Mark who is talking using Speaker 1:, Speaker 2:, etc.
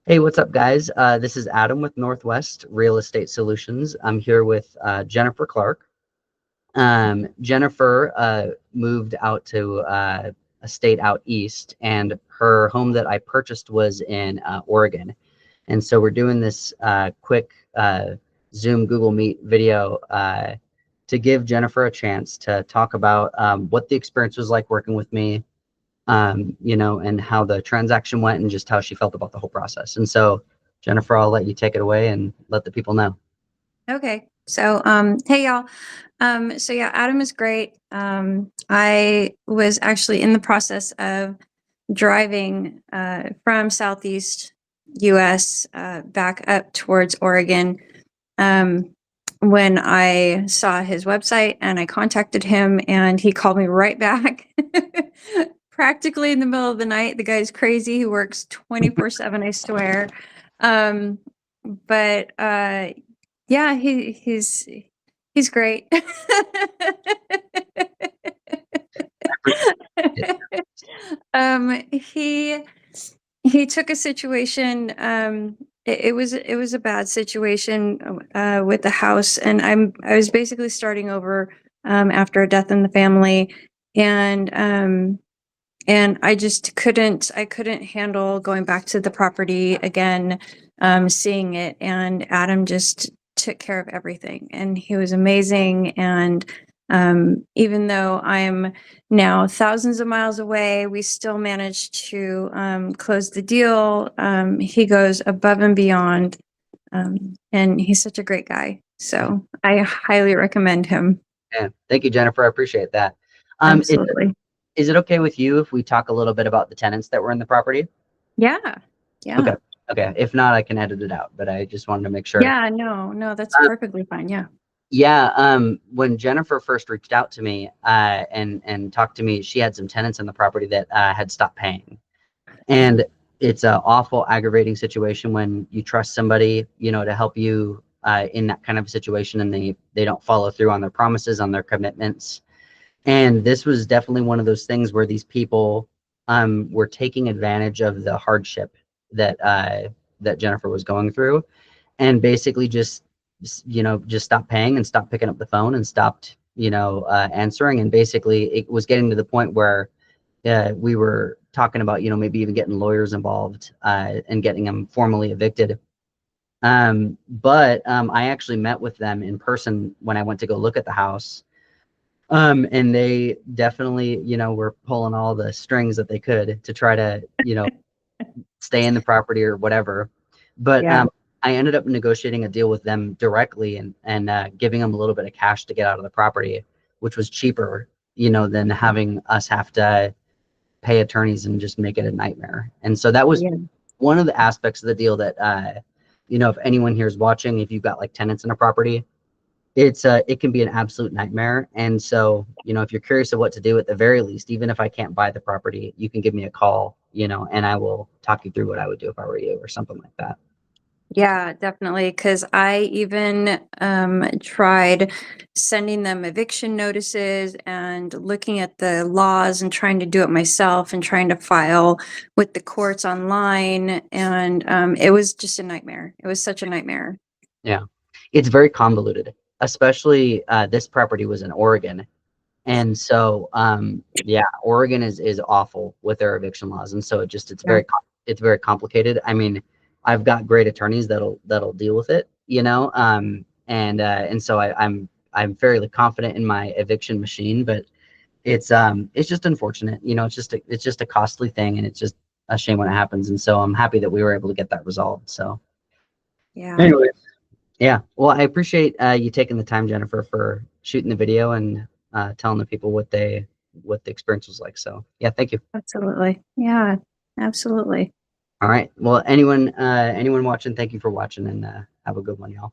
Speaker 1: Hey, what's up, guys? This is Adam with Northwest Real Estate Solutions. I'm here with Jennifer Clark. Jennifer moved out to a state out east, and her home that I purchased was in Oregon. And so we're doing this quick Zoom Google Meet video to give Jennifer a chance to talk about what the experience was like working with me, and how the transaction went and just how she felt about the whole process. And so, Jennifer, I'll let you take it away and let the people know.
Speaker 2: Okay. So, hey y'all. So yeah, Adam is great. I was actually in the process of driving from Southeast US back up towards Oregon when I saw his website, and I contacted him, and he called me right back. Practically in the middle of the night. The guy's crazy. He works 24/7, I swear. But yeah, he's great. He took a situation. It was a bad situation with the house, and I was basically starting over after a death in the family, and I just couldn't handle going back to the property again, seeing it. And Adam just took care of everything, and he was amazing. And even though I'm now thousands of miles away, we still managed to close the deal. He goes above and beyond, and he's such a great guy. So I highly recommend him.
Speaker 1: Yeah, thank you, Jennifer. I appreciate that.
Speaker 2: Absolutely.
Speaker 1: Is it okay with you if we talk a little bit about the tenants that were in the property?
Speaker 2: Yeah. Yeah.
Speaker 1: Okay. Okay. If not, I can edit it out, but I just wanted to make sure.
Speaker 2: Yeah, no, that's perfectly fine. Yeah.
Speaker 1: Yeah. When Jennifer first reached out to me and talked to me, she had some tenants in the property that had stopped paying. And it's an awful, aggravating situation when you trust somebody, to help you in that kind of situation, and they don't follow through on their promises, on their commitments. And this was definitely one of those things where these people were taking advantage of the hardship that Jennifer was going through, and basically just stopped paying and stopped picking up the phone and stopped answering. And basically it was getting to the point where we were talking about maybe even getting lawyers involved and getting them formally evicted. But I actually met with them in person when I went to go look at the house. And they definitely, were pulling all the strings that they could to try to, stay in the property or whatever. But
Speaker 2: Yeah.
Speaker 1: I ended up negotiating a deal with them directly and giving them a little bit of cash to get out of the property, which was cheaper, than having us have to pay attorneys and just make it a nightmare. And so that was
Speaker 2: Yeah.
Speaker 1: one of the aspects of the deal that, if anyone here is watching, if you've got like tenants in a property, it can be an absolute nightmare. And so, if you're curious of what to do, at the very least, even if I can't buy the property, you can give me a call, and I will talk you through what I would do if I were you or something like that.
Speaker 2: Yeah, definitely. Because I even tried sending them eviction notices and looking at the laws and trying to do it myself and trying to file with the courts online. And it was just a nightmare. It was such a nightmare.
Speaker 1: Yeah. It's very convoluted, especially this property was in Oregon. And so, yeah, Oregon is awful with their eviction laws. And so it's
Speaker 2: Yeah.
Speaker 1: very complicated. I mean, I've got great attorneys that'll deal with it, and so I'm fairly confident in my eviction machine, but it's just unfortunate, it's just a costly thing, and it's just a shame when it happens. And so I'm happy that we were able to get that resolved. So
Speaker 2: Yeah.
Speaker 1: anyway, yeah, well, I appreciate you taking the time, Jennifer, for shooting the video and telling the people what the experience was like. So yeah, thank you.
Speaker 2: Absolutely. Yeah, absolutely.
Speaker 1: All right. Well, anyone watching, thank you for watching, and have a good one, y'all.